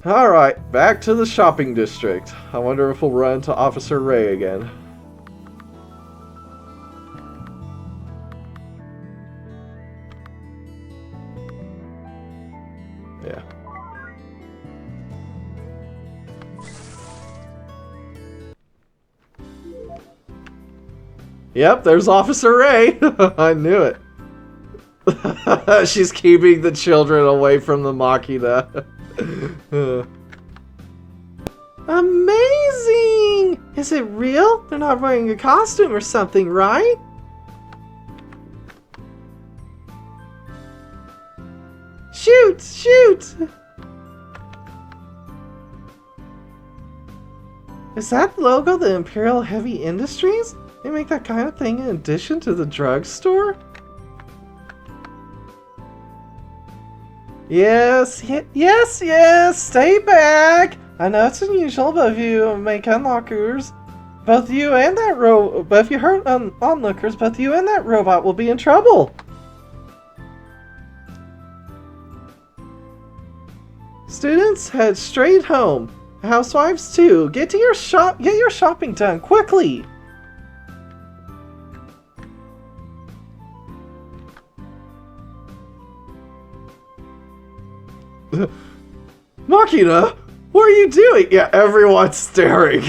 Alright, back to the shopping district. I wonder if we'll run into Officer Ray again. Yeah. Yep, there's Officer Ray. I knew it. She's keeping the children away from the Machina. Amazing! Is it real? They're not wearing a costume or something, right? Shoot! Shoot! Is that logo the Imperial Heavy Industries? They make that kind of thing in addition to the drugstore? Yes, yes, stay back! I know it's unusual, but if you make onlookers, both you and that but if you hurt onlookers, both you and that robot will be in trouble! Students, head straight home. Housewives too. Get your shopping done, quickly! Machina, what are you doing? Yeah, everyone's staring.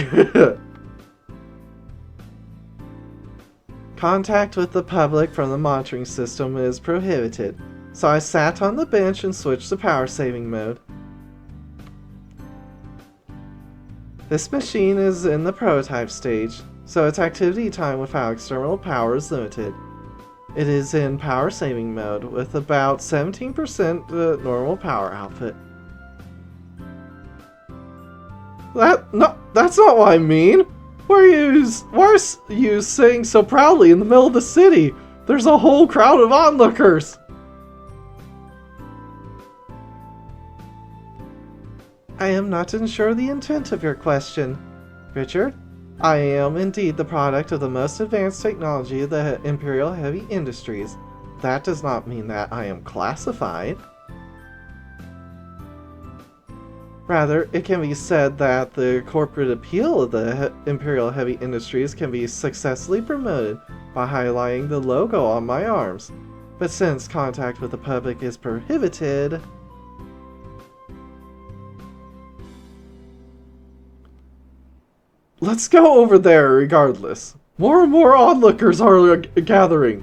Contact with the public from the monitoring system is prohibited, so I sat on the bench and switched to power saving mode. This machine is in the prototype stage, so its activity time without external power is limited. It is in power saving mode with about 17% normal power output. That's not what I mean! Why are you saying so proudly in the middle of the city? There's a whole crowd of onlookers! I am not unsure of the intent of your question, Richard. I am indeed the product of the most advanced technology of the Imperial Heavy Industries. That does not mean that I am classified. Rather, it can be said that the corporate appeal of the Imperial Heavy Industries can be successfully promoted by highlighting the logo on my arms. But since contact with the public is prohibited... Let's go over there regardless. More and more onlookers are gathering.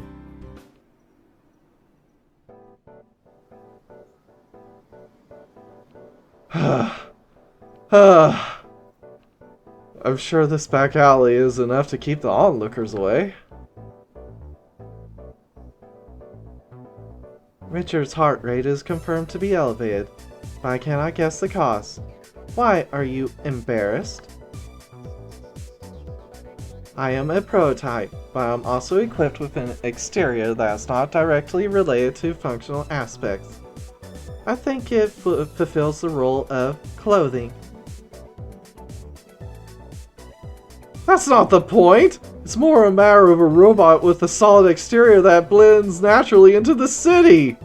I'm sure this back alley is enough to keep the onlookers away. Richard's heart rate is confirmed to be elevated, but I cannot guess the cause. Why are you embarrassed? I am a prototype, but I'm also equipped with an exterior that's not directly related to functional aspects. I think it fulfills the role of clothing. That's not the point! It's more a matter of a robot with a solid exterior that blends naturally into the city!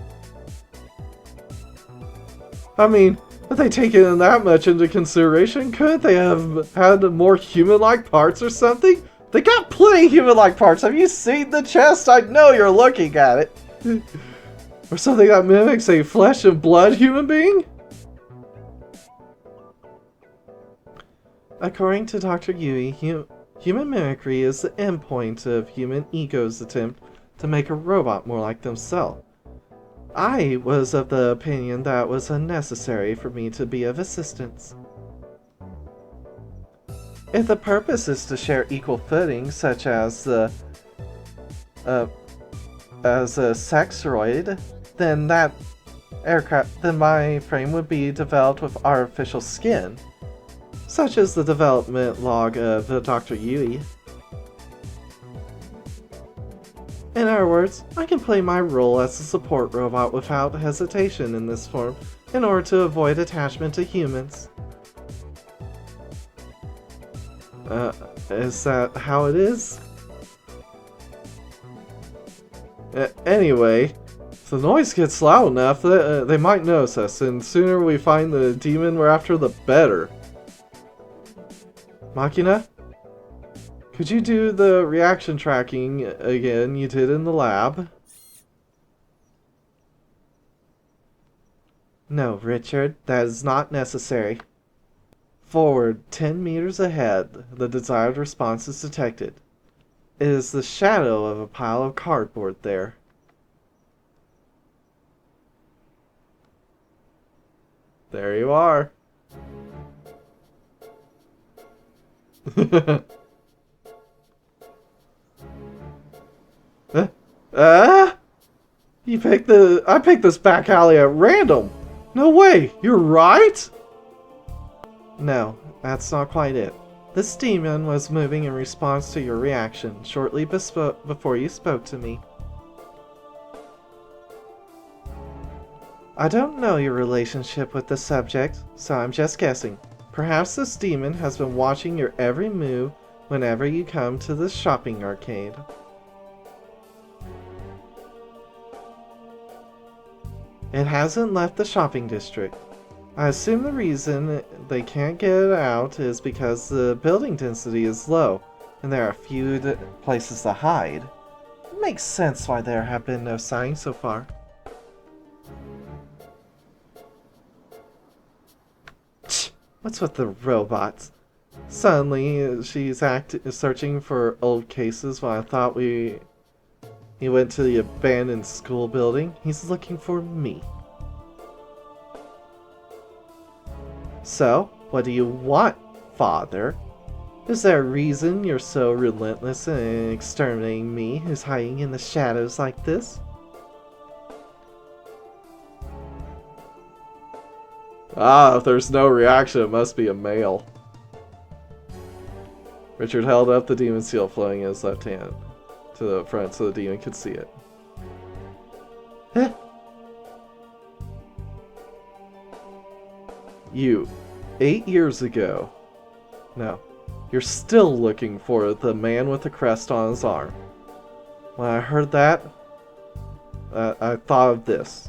I mean, if they taken that much into consideration, couldn't they have had more human-like parts or something? They got plenty of human-like parts. Have you seen the chest? I know you're looking at it. Or something that mimics a flesh and blood human being? According to Dr. Yui, human mimicry is the endpoint of human ego's attempt to make a robot more like themselves. I was of the opinion that it was unnecessary for me to be of assistance. If the purpose is to share equal footing, such as a sexroid, then my frame would be developed with artificial skin, such as the development log of Dr. Yui. In other words, I can play my role as a support robot without hesitation in this form in order to avoid attachment to humans. Is that how it is? Anyway, If the noise gets loud enough, they might notice us, and the sooner we find the demon we're after, the better. Machina? Could you do the reaction tracking again you did in the lab? No, Richard, that is not necessary. Forward 10 meters ahead, the desired response is detected. It is the shadow of a pile of cardboard there. There you are. I picked this back alley at random. No way, you're right? No, that's not quite it. This demon was moving in response to your reaction shortly before you spoke to me. I don't know your relationship with the subject, so I'm just guessing. Perhaps this demon has been watching your every move whenever you come to the shopping arcade. It hasn't left the shopping district. I assume the reason they can't get out is because the building density is low, and there are few places to hide. It makes sense why there have been no signs so far. What's with the robots? Suddenly, she's searching for old cases when I thought he went to the abandoned school building. He's looking for me. So, what do you want, Father? Is there a reason you're so relentless in exterminating me who's hiding in the shadows like this? Ah, if there's no reaction, it must be a male. Richard held up the demon seal flowing in his left hand to the front so the demon could see it. Huh? You, 8 years ago. No, you're still looking for the man with the crest on his arm. When I heard that, I thought of this.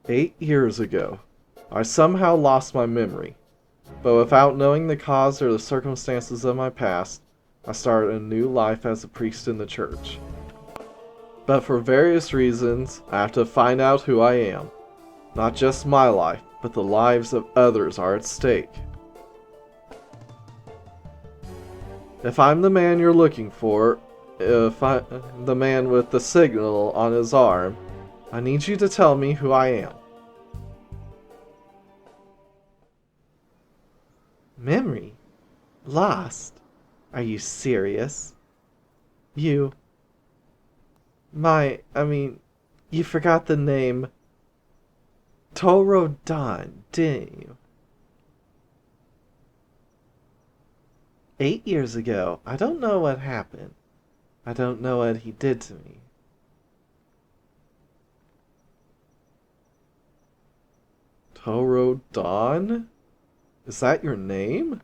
8 years ago, I somehow lost my memory, but without knowing the cause or the circumstances of my past, I started a new life as a priest in the church. But for various reasons, I have to find out who I am. Not just my life, but the lives of others are at stake. If I'm the man you're looking for, the man with the signal on his arm, I need you to tell me who I am. Memory? Lost? Are you serious? You forgot the name Torodon, didn't you? 8 years ago, I don't know what happened. I don't know what he did to me. Torodon? Is that your name?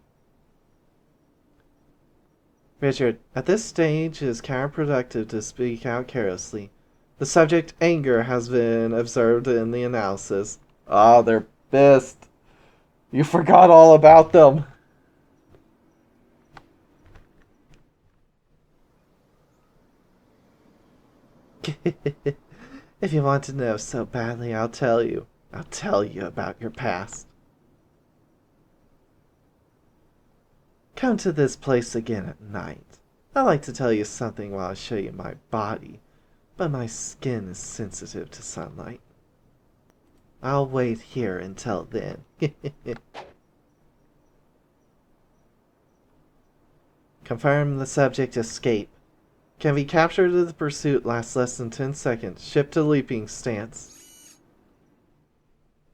Richard, at this stage it is counterproductive to speak out carelessly. The subject anger has been observed in the analysis. Ah, they're pissed. You forgot all about them. If you want to know so badly, I'll tell you. I'll tell you about your past. Come to this place again at night. I like to tell you something while I show you my body, but my skin is sensitive to sunlight. I'll wait here until then. Confirm the subject escape. Can be captured if the pursuit lasts less than 10 seconds. Ship to leaping stance.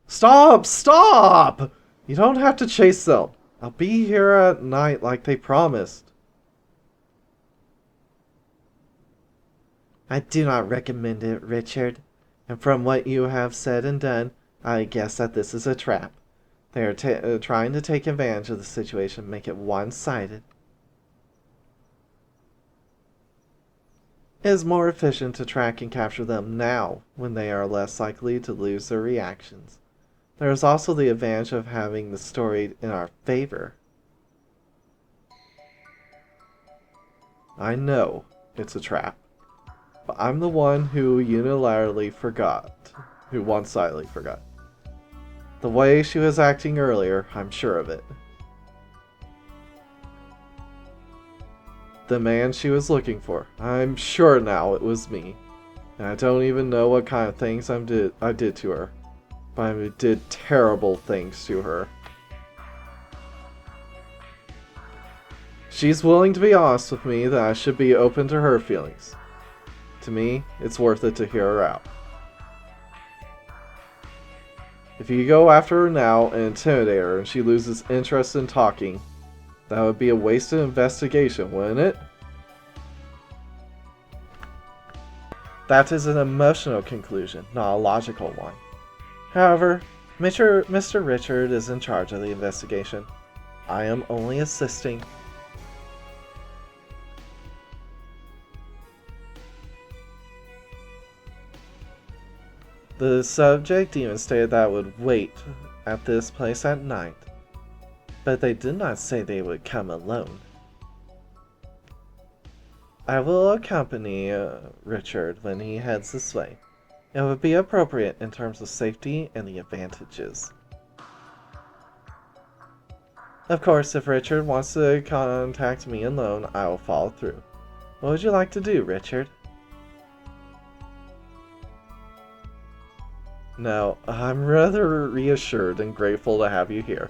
Stop! Stop! You don't have to chase them. I'll be here at night like they promised. I do not recommend it, Richard. And from what you have said and done, I guess that this is a trap. They are trying to take advantage of the situation and make it one-sided. It is more efficient to track and capture them now, when they are less likely to lose their reactions. There is also the advantage of having the story in our favor. I know it's a trap, but I'm the one who unilaterally forgot, who one-sidedly forgot. The way she was acting earlier, I'm sure of it. The man she was looking for, I'm sure now it was me. And I don't even know what kind of things I did to her. But I did terrible things to her. She's willing to be honest with me that I should be open to her feelings. To me, it's worth it to hear her out. If you go after her now and intimidate her and she loses interest in talking, that would be a wasted investigation, wouldn't it? That is an emotional conclusion, not a logical one. However, Mr. Richard is in charge of the investigation. I am only assisting. The subject demon stated that I would wait at this place at night, but they did not say they would come alone. I will accompany Richard when he heads this way. It would be appropriate in terms of safety and the advantages. Of course, if Richard wants to contact me alone, I will follow through. What would you like to do, Richard? No, I'm rather reassured and grateful to have you here.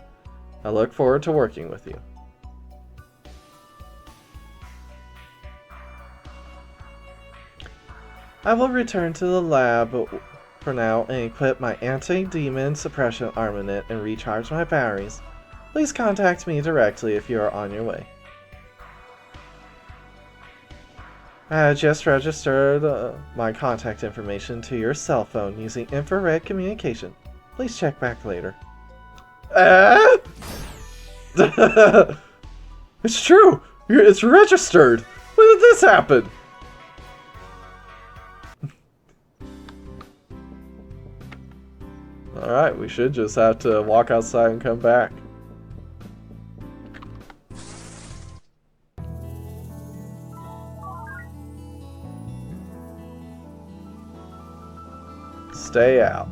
I look forward to working with you. I will return to the lab for now and equip my anti-demon suppression armament and recharge my batteries. Please contact me directly if you are on your way. I just registered my contact information to your cell phone using infrared communication. Please check back later. It's true! It's registered! When did this happen? Alright, we should just have to walk outside and come back. Stay out.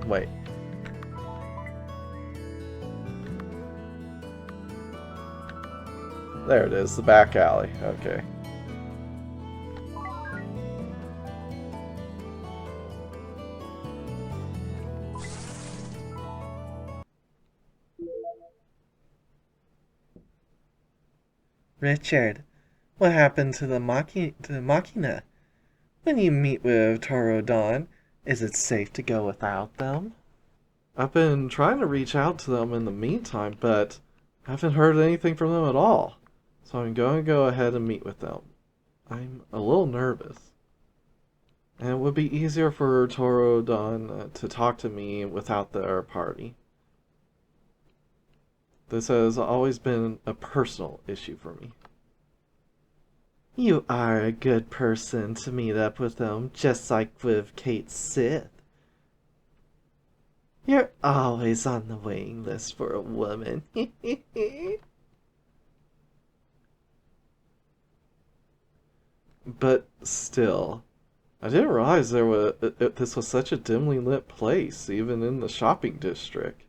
Wait. There it is, the back alley. Okay. Richard, what happened to the Machina? When you meet with Torodon, is it safe to go without them? I've been trying to reach out to them in the meantime, but I haven't heard anything from them at all. So I'm going to go ahead and meet with them. I'm a little nervous. And it would be easier for Torodon to talk to me without their party. This has always been a personal issue for me. You are a good person to meet up with them, just like with Kate Sith. You're always on the waiting list for a woman. But still, I didn't realize this was such a dimly lit place, even in the shopping district.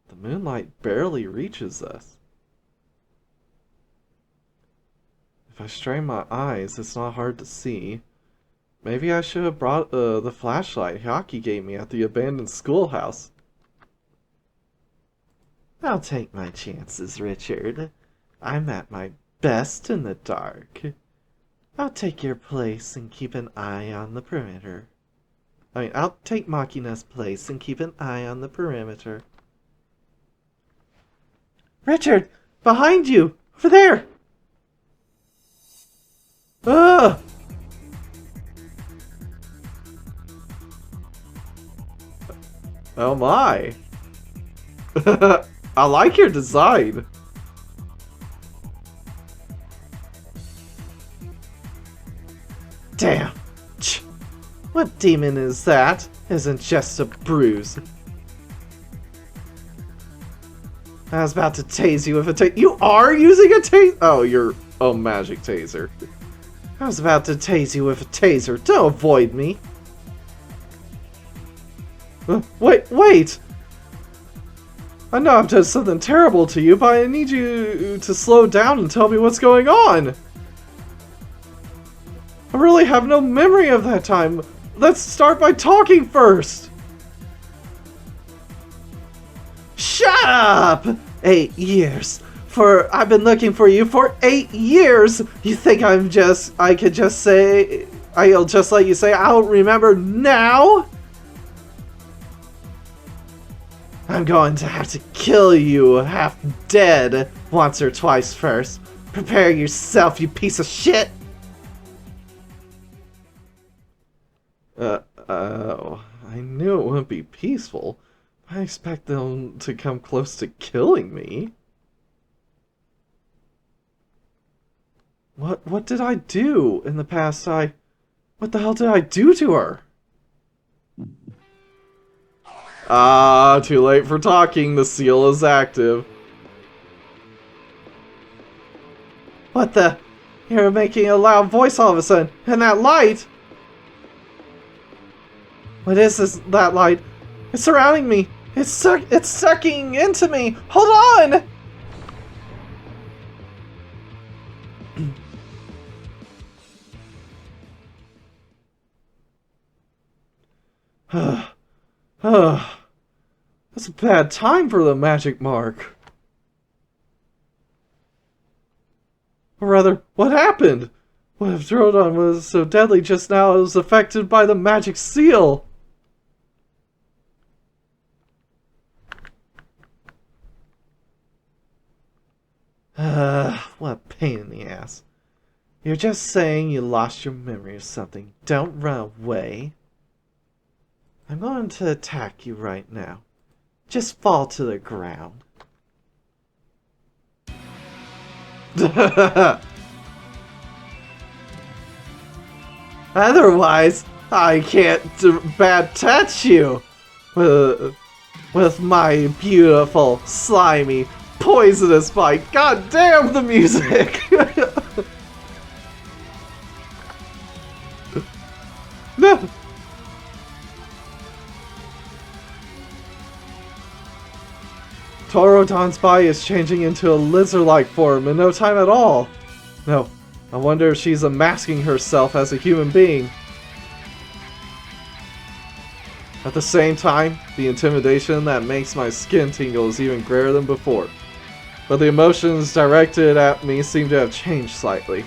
The moonlight barely reaches us. If I strain my eyes, it's not hard to see. Maybe I should have brought the flashlight Hyaki gave me at the abandoned schoolhouse. I'll take my chances, Richard. I'm at my best in the dark. I'll take your place and keep an eye on the perimeter. I'll take Machina's place and keep an eye on the perimeter. Richard! Behind you! Over there! Ugh! Oh my! I like your design. Damn. What demon is that? Isn't just a bruise. I was about to tase you with a taser. You are using a taser? Oh, you're a magic taser. I was about to tase you with a taser. Don't avoid me. Wait! I know I've done something terrible to you, but I need you to slow down and tell me what's going on. I really have no memory of that time. Let's start by talking first. Shut up! 8 years. I've been looking for you for 8 years. You think I'll just let you say I don't remember now? I'm going to have to kill you half dead once or twice first. Prepare yourself, you piece of shit! I knew it wouldn't be peaceful. I expect them to come close to killing me. What did I do in the past? What the hell did I do to her? Ah, too late for talking. The seal is active. What the? You're making a loud voice all of a sudden. And that light? What is that light? It's surrounding me. It's sucking into me. Hold on! That's a bad time for the magic mark. Or rather, what happened? What if Torodon was so deadly just now it was affected by the magic seal? What a pain in the ass. You're just saying you lost your memory or something. Don't run away. I'm going to attack you right now. Just fall to the ground. Otherwise, I can't bad touch you with my beautiful, slimy, poisonous bite. God damn the music! No. Torodon's body is changing into a lizard-like form in no time at all. No, I wonder if she's unmasking herself as a human being. At the same time, the intimidation that makes my skin tingle is even greater than before. But the emotions directed at me seem to have changed slightly.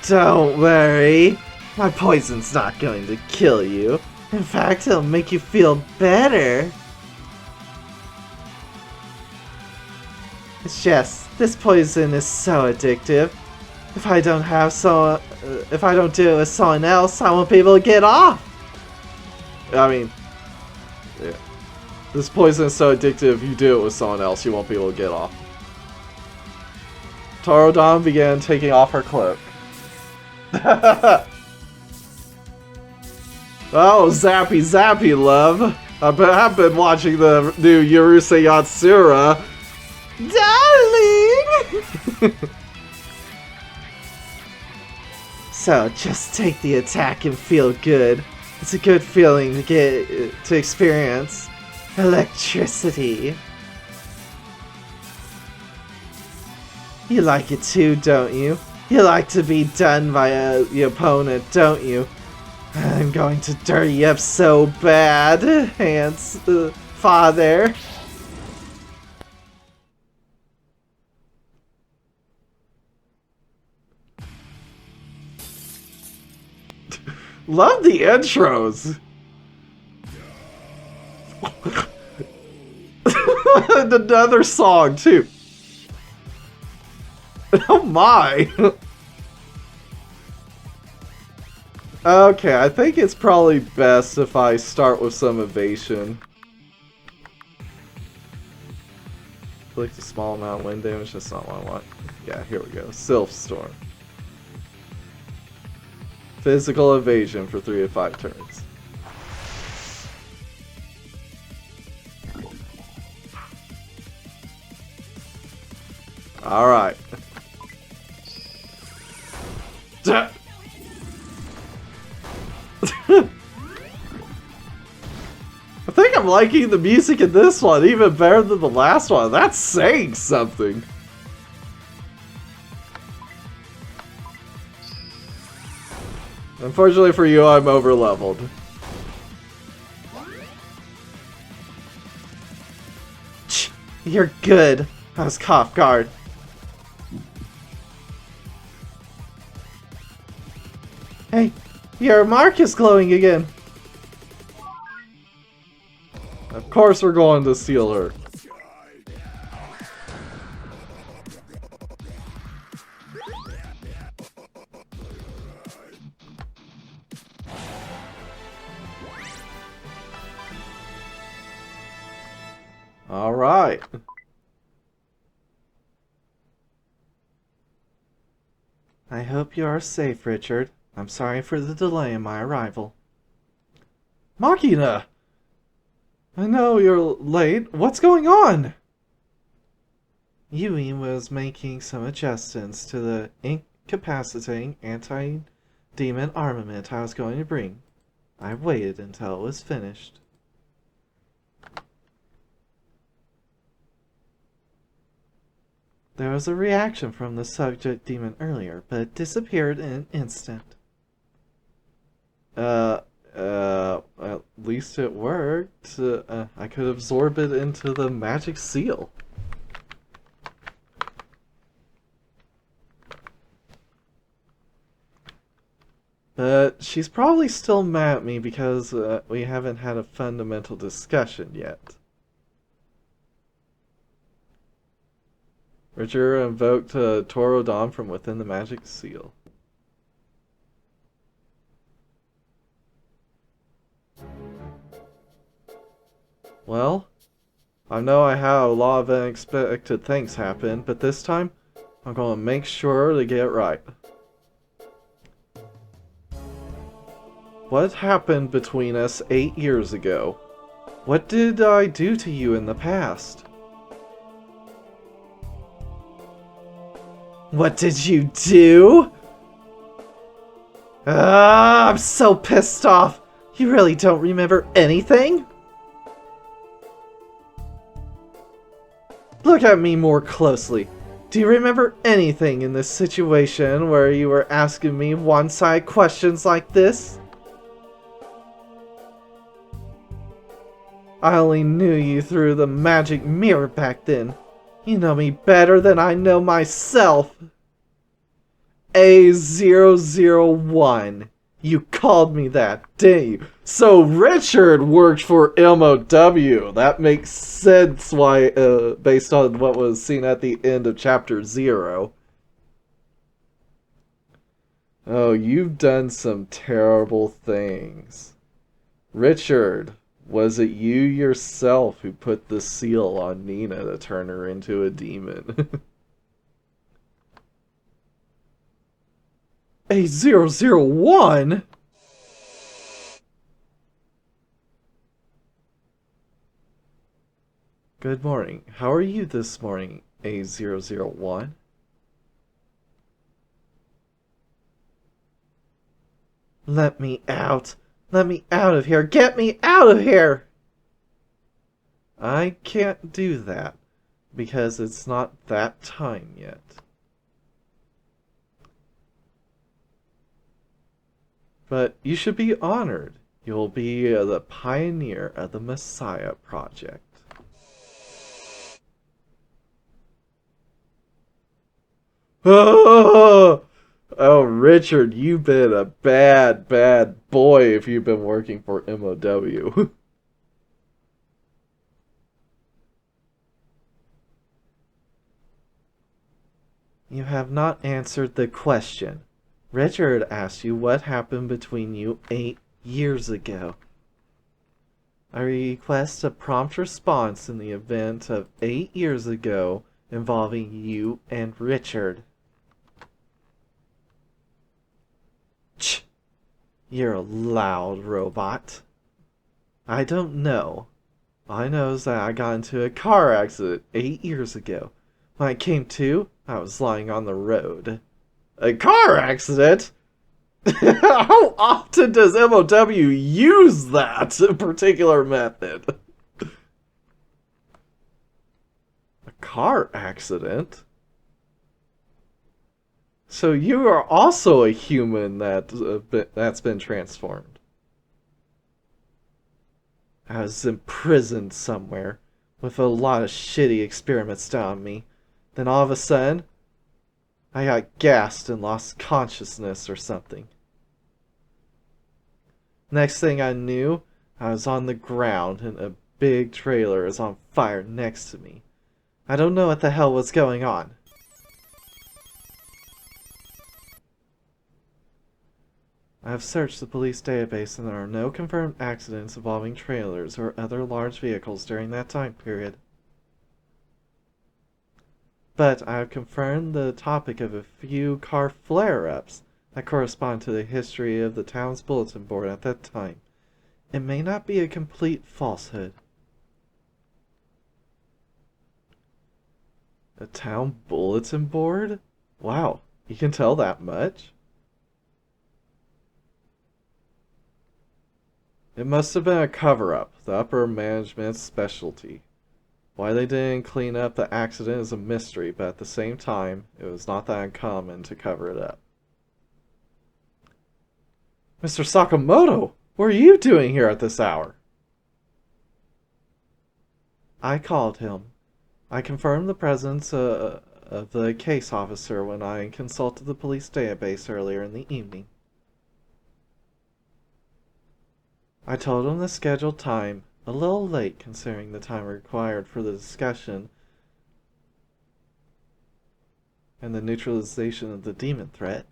Don't worry, my poison's not going to kill you. In fact, it'll make you feel better. It's just, this poison is so addictive. If I don't do it with someone else, I won't be able to get off. I mean, yeah. This poison is so addictive, if you do it with someone else, you won't be able to get off. Torodon began taking off her cloak. Oh, Zappy Zappy, love. I've been watching the new Yurusei Yatsura. Darling! So, just take the attack and feel good. It's a good feeling to experience electricity. You like it too, don't you? You like to be done by your opponent, don't you? I'm going to dirty you up so bad, father. Love the intros. Another song too. Oh my. Okay, I think it's probably best if I start with some evasion. Inflict a small amount of wind damage. That's not what I want. Yeah, here we go. Sylph Storm. Physical evasion for 3 to 5 turns. Alright. I think I'm liking the music in this one even better than the last one. That's saying something. Unfortunately for you, I'm over-leveled. You're good. I was caught guard. Hey, your mark is glowing again. Of course we're going to steal her. Alright. I hope you are safe, Richard. I'm sorry for the delay in my arrival. Machina! I know you're late. What's going on? Yui was making some adjustments to the incapacitating anti-demon armament I was going to bring. I waited until it was finished. There was a reaction from the subject demon earlier, but it disappeared in an instant. At least it worked. I could absorb it into the magic seal. But she's probably still mad at me because we haven't had a fundamental discussion yet. Richard invoked Torodon from within the magic seal. Well, I know I had a lot of unexpected things happen, but this time, I'm going to make sure to get it right. What happened between us 8 years ago? What did I do to you in the past? What did you do? I'm so pissed off. You really don't remember anything? Look at me more closely. Do you remember anything in this situation where you were asking me one-sided questions like this? I only knew you through the magic mirror back then. You know me better than I know myself. A001. You called me that, didn't you? So Richard worked for MOW. That makes sense why, based on what was seen at the end of Chapter 0. Oh, you've done some terrible things. Richard, was it you yourself who put the seal on Nina to turn her into a demon? A001? Good morning. How are you this morning, A001? Let me out. Let me out of here. Get me out of here! I can't do that, because it's not that time yet. But you should be honored. You'll be the pioneer of the Messiah Project. Oh, Richard, you've been a bad, bad boy if you've been working for MOW. You have not answered the question. Richard asked you what happened between you 8 years ago. I request a prompt response in the event of 8 years ago involving you and Richard. Ch! You're a loud robot. I don't know. All I know is that I got into a car accident 8 years ago. When I came to, I was lying on the road. A car accident? How often does MOW use that particular method? A car accident? So you are also a human that's been transformed. I was imprisoned somewhere with a lot of shitty experiments done on me. Then all of a sudden, I got gassed and lost consciousness or something. Next thing I knew, I was on the ground and a big trailer is on fire next to me. I don't know what the hell was going on. I have searched the police database and there are no confirmed accidents involving trailers or other large vehicles during that time period. But I have confirmed the topic of a few car flare-ups that correspond to the history of the town's bulletin board at that time. It may not be a complete falsehood. A town bulletin board? Wow, you can tell that much? It must have been a cover-up, the upper management's specialty. Why they didn't clean up the accident is a mystery, but at the same time, it was not that uncommon to cover it up. Mr. Sakamoto, what are you doing here at this hour? I called him. I confirmed the presence of the case officer when I consulted the police database earlier in the evening. I told him the scheduled time, a little late considering the time required for the discussion and the neutralization of the demon threat.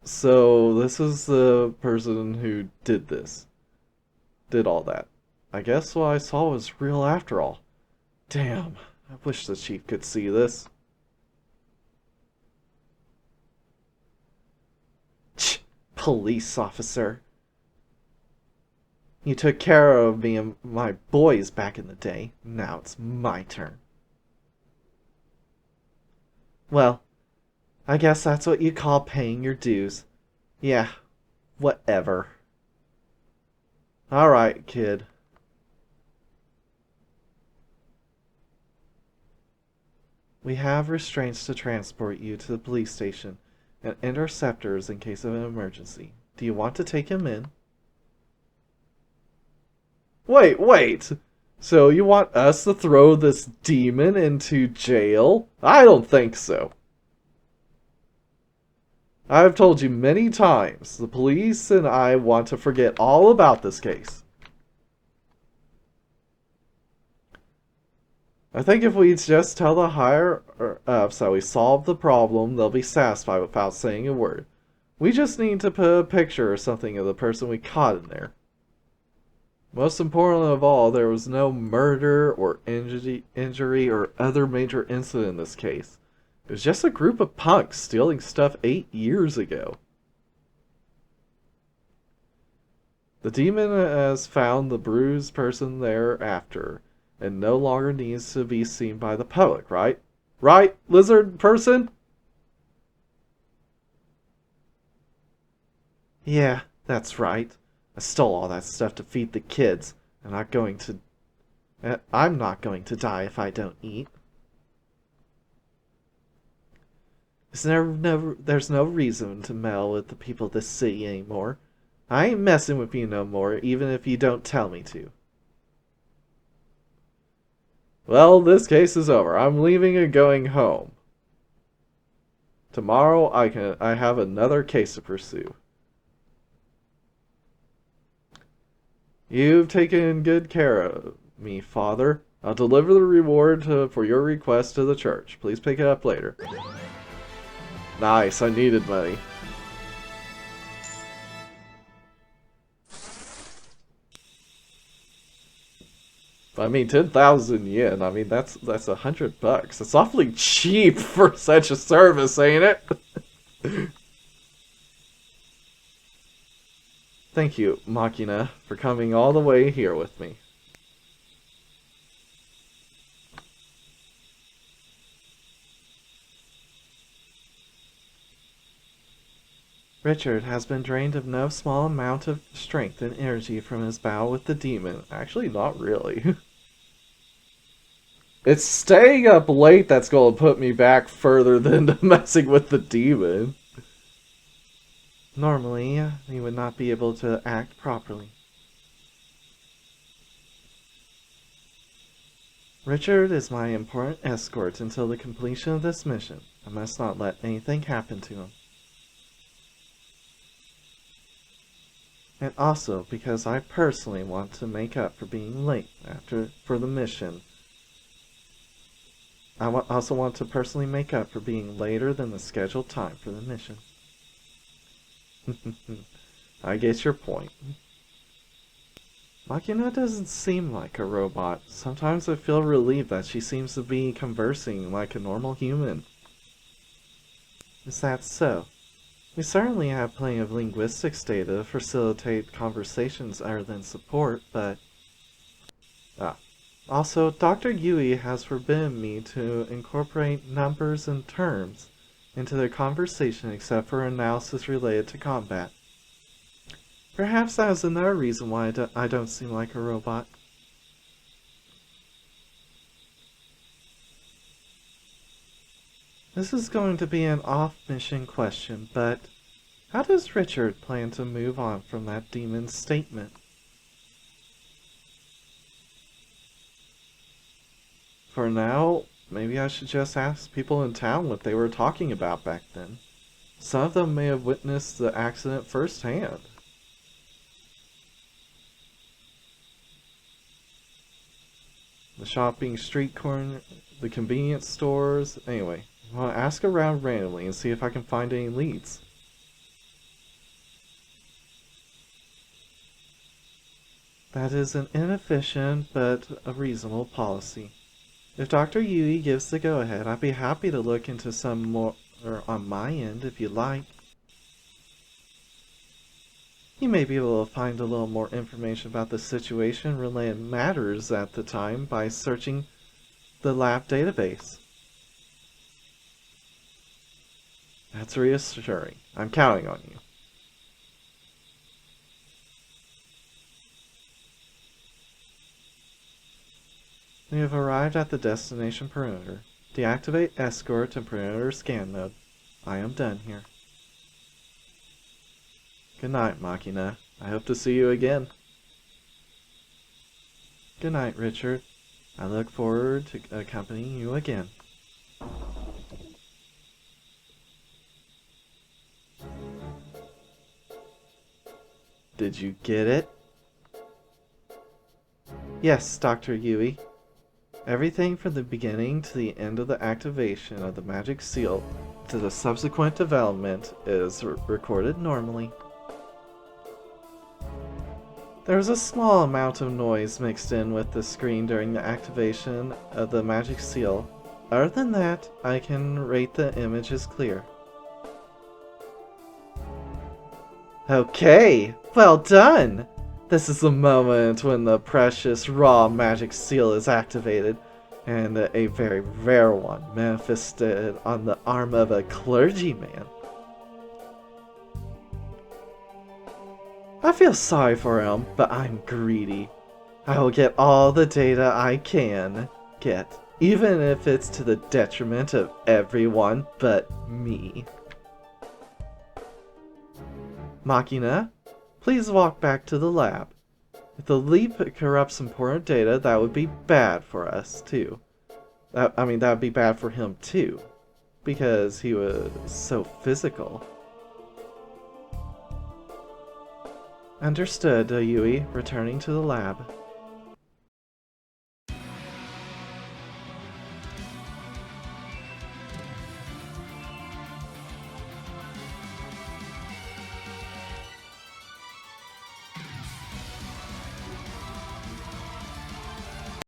So this is the person who did all that. I guess what I saw was real after all. Damn, I wish the chief could see this. Police officer. You took care of me and my boys back in the day. Now it's my turn. Well, I guess that's what you call paying your dues. Yeah, whatever. Alright, kid. We have restraints to transport you to the police station and interceptors in case of an emergency. Do you want to take him in? Wait! So you want us to throw this demon into jail? I don't think so. I've told you many times, the police and I want to forget all about this case. I think if we just tell the higher-ups that we solved the problem, they'll be satisfied without saying a word. We just need to put a picture or something of the person we caught in there. Most important of all, there was no murder or injury or other major incident in this case. It was just a group of punks stealing stuff 8 years ago. The demon has found the bruised person thereafter, and no longer needs to be seen by the public, right? Right, lizard person? Yeah, that's right. I stole all that stuff to feed the kids. I'm not going to die if I don't eat. There's no reason to meddle with the people of this city anymore. I ain't messing with you no more, even if you don't tell me to. Well, this case is over. I'm leaving and going home. Tomorrow I have another case to pursue. You've taken good care of me, Father. I'll deliver the reward for your request to the church. Please pick it up later. Nice, I needed money. I mean, 10,000 yen. I mean, that's $100. It's awfully cheap for such a service, ain't it? Thank you, Machina, for coming all the way here with me. Richard has been drained of no small amount of strength and energy from his battle with the demon. Actually, not really. It's staying up late that's going to put me back further than messing with the demon. Normally, he would not be able to act properly. Richard is my important escort until the completion of this mission. I must not let anything happen to him. And also because I personally want to make up for being late for the mission. I also want to personally make up for being later than the scheduled time for the mission. I get your point. Machina doesn't seem like a robot. Sometimes I feel relieved that she seems to be conversing like a normal human. Is that so? We certainly have plenty of linguistics data to facilitate conversations other than support, but... Also, Dr. Yui has forbidden me to incorporate numbers and terms into the conversation except for analysis related to combat. Perhaps that is another reason why I don't seem like a robot. This is going to be an off-mission question, but how does Richard plan to move on from that demon's statement? For now, maybe I should just ask people in town what they were talking about back then. Some of them may have witnessed the accident firsthand. The shopping street corner, the convenience stores, anyway. I want to ask around randomly and see if I can find any leads. That is an inefficient but a reasonable policy. If Dr. Yui gives the go-ahead, I'd be happy to look into some more on my end if you like. You may be able to find a little more information about the situation related matters at the time by searching the lab database. That's reassuring. I'm counting on you. We have arrived at the destination perimeter. Deactivate escort and perimeter scan mode. I am done here. Good night, Machina. I hope to see you again. Good night, Richard. I look forward to accompanying you again. Did you get it? Yes, Dr. Yui. Everything from the beginning to the end of the activation of the magic seal to the subsequent development is recorded normally. There was a small amount of noise mixed in with the screen during the activation of the magic seal. Other than that, I can rate the image as clear. Okay, well done! This is the moment when the precious raw magic seal is activated, and a very rare one manifested on the arm of a clergyman. I feel sorry for him, but I'm greedy. I will get all the data I can get, even if it's to the detriment of everyone but me. Machina, please walk back to the lab. If the leap corrupts important data, that would be bad for us, too. That would be bad for him, too. Because he was so physical. Understood, Yui, returning to the lab.